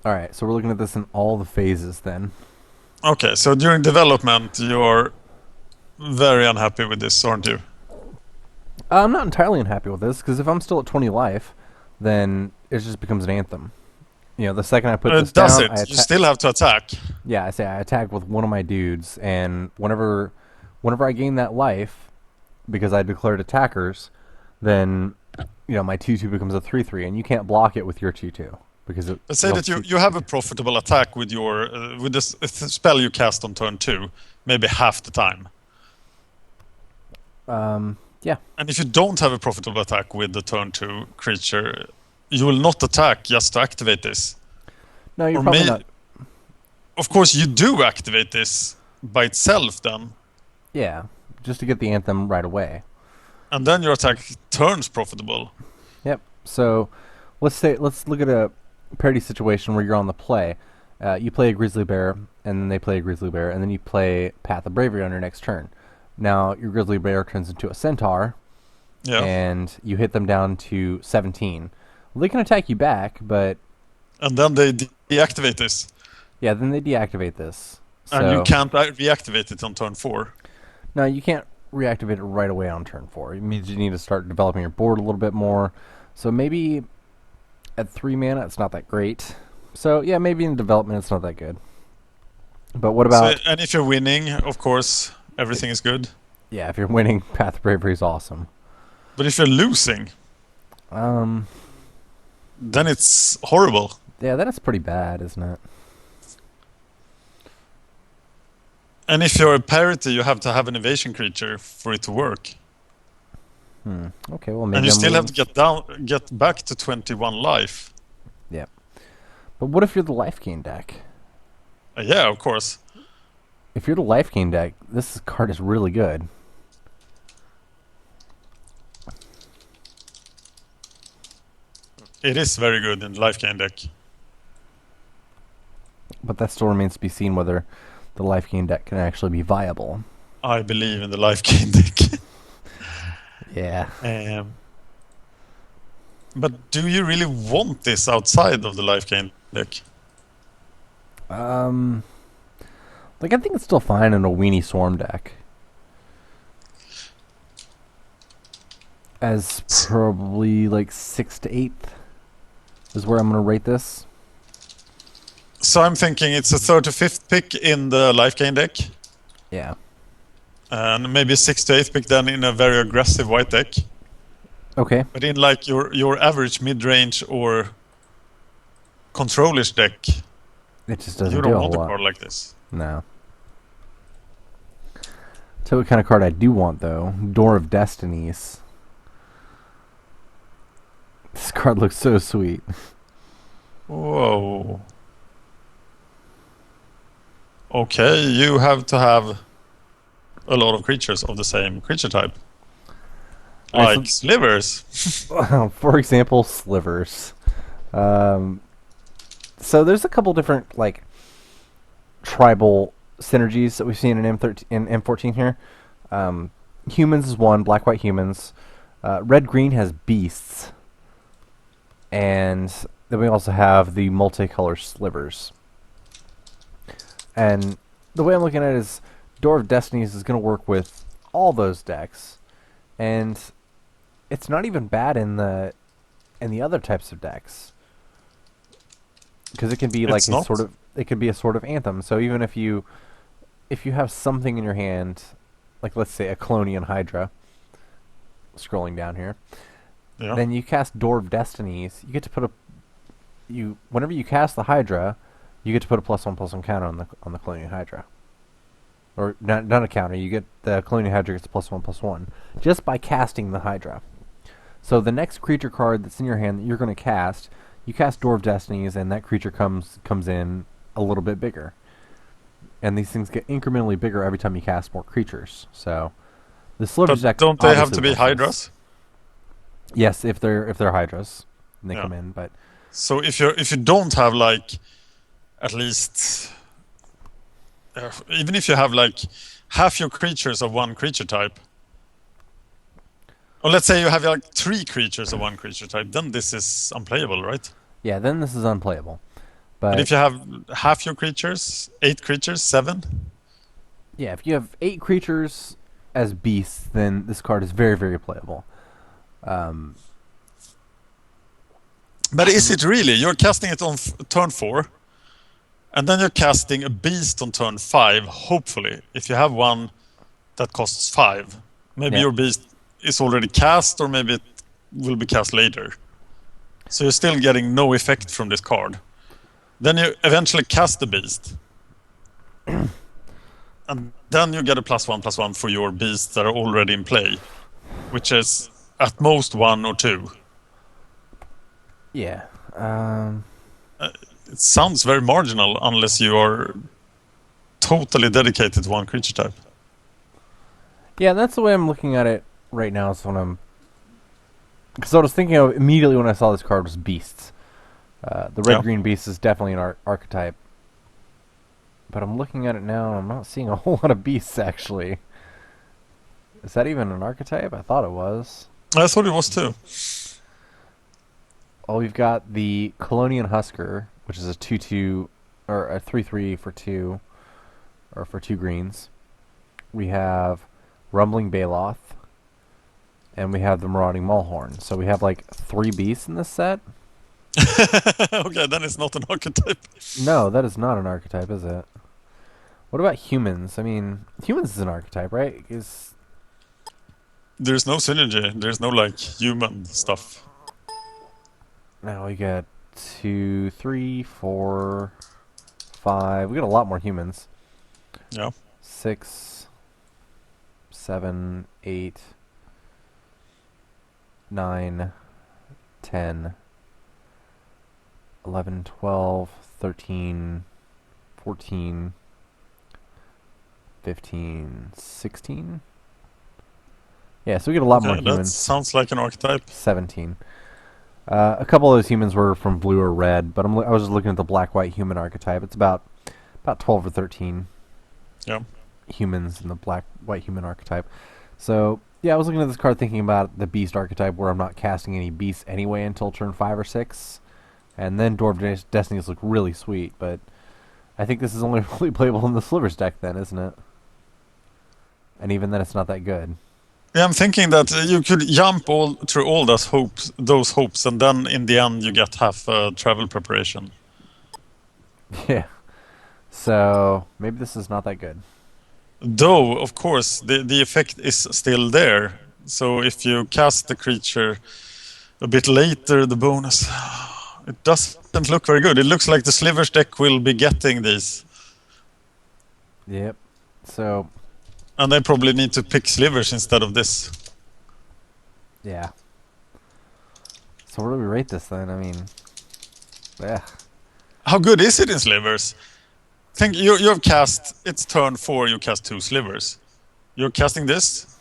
All right, so we're looking at this in all the phases then. Okay, so during development, you're very unhappy with this, aren't you? I'm not entirely unhappy with this because if I'm still at 20 life, then it just becomes an anthem. You know, the second I put this Does down, it? You still have to attack. yeah, I say I attack with one of my dudes, and whenever I gain that life, because I declared attackers, then my 2/2 becomes a 3/3, and you can't block it with your 2/2 because Let's say it'll that you have a profitable attack with your with this spell you cast on turn two, maybe half the time. yeah. And if you don't have a profitable attack with the turn two creature, you will not attack just to activate this. No, you're Or probably may, not. of course, you do activate this by itself then, Yeah, just to get the anthem right away. and then your attack turns profitable. Yep. So let's look at a parody situation where you're on the play. You play a grizzly bear, and then they play a grizzly bear, and then you play Path of Bravery on your next turn. Now your grizzly bear turns into a centaur, Yeah. and you hit them down to 17. Well, they can attack you back, but And then they deactivate this. yeah, then they deactivate this. And you So can't reactivate it on turn four. no, you can't reactivate it right away on turn 4. It means you need to start developing your board a little bit more. So maybe at 3 mana, it's not that great. So yeah, maybe in development, it's not that good. But what about And if you're winning, of course, everything is good. yeah? If you're winning, Path of Bravery is awesome. But if you're losing, Um, then it's horrible. yeah, that is pretty bad, isn't it? And if you're a parity, you have to have an evasion creature for it to work. Okay, well maybe And you I'm still have losing. to get back to 21 life. Yeah, but what if you're the life gain deck? Yeah, of course. If you're the life gain deck, this card is really good. It is very good in the life gain deck. But that still remains to be seen whether the life gain deck can actually be viable. I believe in the life gain deck. Yeah. um, but do you really want this outside of the life gain deck? Um, like I think it's still fine in a weenie swarm deck. As probably like 6th to 8th is where I'm gonna rate this. So I'm thinking it's a 35th pick in the life gain deck. Yeah. And maybe a 6th to 8th pick then in a very aggressive white deck. Okay. But in like your average mid-range or controlish deck, It just you doesn't don't do a whole want a lot. card like this. No. Tell you what kind of card I do want though. Door of Destinies. This card looks so sweet. Whoa. Okay, you have to have a lot of creatures of the same creature type. Alright, Like slivers. for example, slivers. Um, so there's a couple different like tribal synergies that we've seen in M13 in M14 here. Humans is one, black white humans. Red green has beasts, and then we also have the multicolor slivers. And the way I'm looking at it is Door of Destinies is going to work with all those decks, and it's not even bad in the other types of decks because it can be like It's not. it could be a sort of anthem. So even if you have something in your hand, like let's say a Clonian Hydra, scrolling down here, Yeah. then you cast Door of Destinies. You get to put whenever you cast the Hydra, you get to put a +1/+1 counter on the Clonian Hydra. Or not a counter. You get the Clonian Hydra gets a +1/+1 just by casting the Hydra. So the next creature card that's in your hand that you're going to cast, you cast Door of Destinies, and that creature comes in a little bit bigger. And these things get incrementally bigger every time you cast more creatures. So the Slivers But deck don't they have obviously to be works hydras? Yes, if they're Hydras, and they Yeah. come in. But So if you don't have like at least even if you have like half your creatures of one creature type, or let's say you have like 3 creatures of one creature type, then this is unplayable, right? yeah, then this is unplayable. But But if you have half your creatures, 8 creatures, 7. yeah, if you have 8 creatures as beasts, then this card is very, very playable. Um, But is it really? You're casting it on turn 4, and then you're casting a beast on turn 5, hopefully. If you have one that costs 5. Maybe yeah, your beast is already cast, or maybe it will be cast later. So you're still getting no effect from this card. Then you eventually cast the beast. And then you get a +1/+1 for your beasts that are already in play, which is at most 1 or 2. yeah. It sounds very marginal unless you are totally dedicated to one creature type. Yeah, that's the way I'm looking at it right now. Is when I'm, because I was thinking of immediately when I saw this card was beasts. The red-green beast is definitely an archetype, but I'm looking at it now and I'm not seeing a whole lot of beasts actually. Is that even an archetype? I thought it was. I thought it was too. Well, we've got the Colonian Husker, which is a 2/2 or a 3/3 for 2, or for 2 greens. We have Rumbling Baloth, and we have the Marauding Maulhorn. So we have like 3 beasts in this set. Okay, then it's not an archetype. No, that is not an archetype, is it? What about humans? I mean, humans is an archetype, right? There's no synergy. There's no like human stuff. Now we got 2, 3, 4, 5. We got a lot more humans. Yeah. 6, 7, 8, 9, 10, 11, 12, 13, 14, 15, 16. Yeah, so we get a lot more That humans. sounds like an archetype. 17. A couple of those humans were from blue or red, but I was just looking at the black-white human archetype. It's about 12 or 13 humans in the black-white human archetype. So, yeah, I was looking at this card thinking about the beast archetype where I'm not casting any beasts anyway until turn 5 or 6. And then Dwarven Destinies look really sweet, but I think this is only really playable in the Slivers deck then, isn't it? And even then it's not that good. Yeah, I'm thinking that you could jump through all those hopes, and then in the end you get half travel preparation. Yeah. So, maybe this is not that good. Though, of course, the effect is still there. So if you cast the creature a bit later, the bonus, it doesn't look very good. It looks like the Slivers deck will be getting these. Yep. So, and they probably need to pick Slivers instead of this. Yeah. So where do we rate this then? I mean, yeah. How good is it in Slivers? Think you have cast. It's turn 4. You cast 2 Slivers. You're casting this,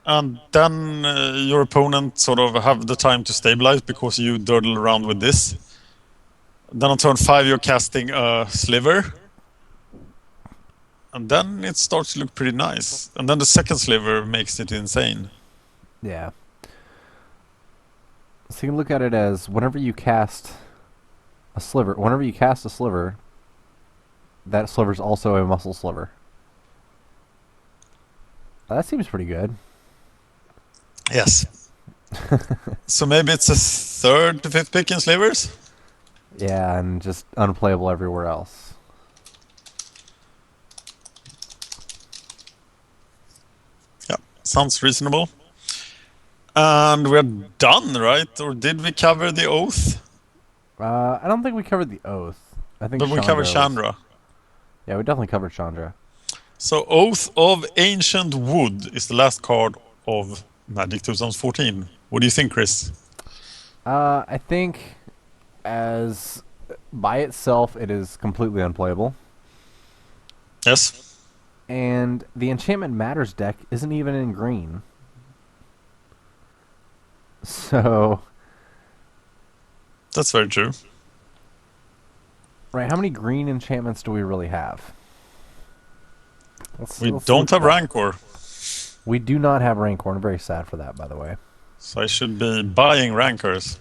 and then your opponent sort of have the time to stabilize because you dawdle around with this. Then on turn 5 you're casting a Sliver, and then it starts to look pretty nice. And then the second Sliver makes it insane. Yeah. So you can look at it as whenever you cast a Sliver, that Sliver's also a Muscle Sliver. That seems pretty good. Yes. So maybe it's a 3rd to 5th pick in Slivers? Yeah, and just unplayable everywhere else. Yeah, sounds reasonable. And we're done, right? Or did we cover the Oath? I don't think we covered the Oath. I think But we covered Chandra. Yeah, we definitely covered Chandra. So Oath of Ancient Wood is the last card of Magic 2014. What do you think, Chris? I think as by itself it is completely unplayable. Yes. And the Enchantment Matters deck isn't even in green. So That's very true. right, how many green enchantments do we really have? We don't have Rancor. We do not have Rancor. I'm very sad for that, by the way. So I should be buying Rancors.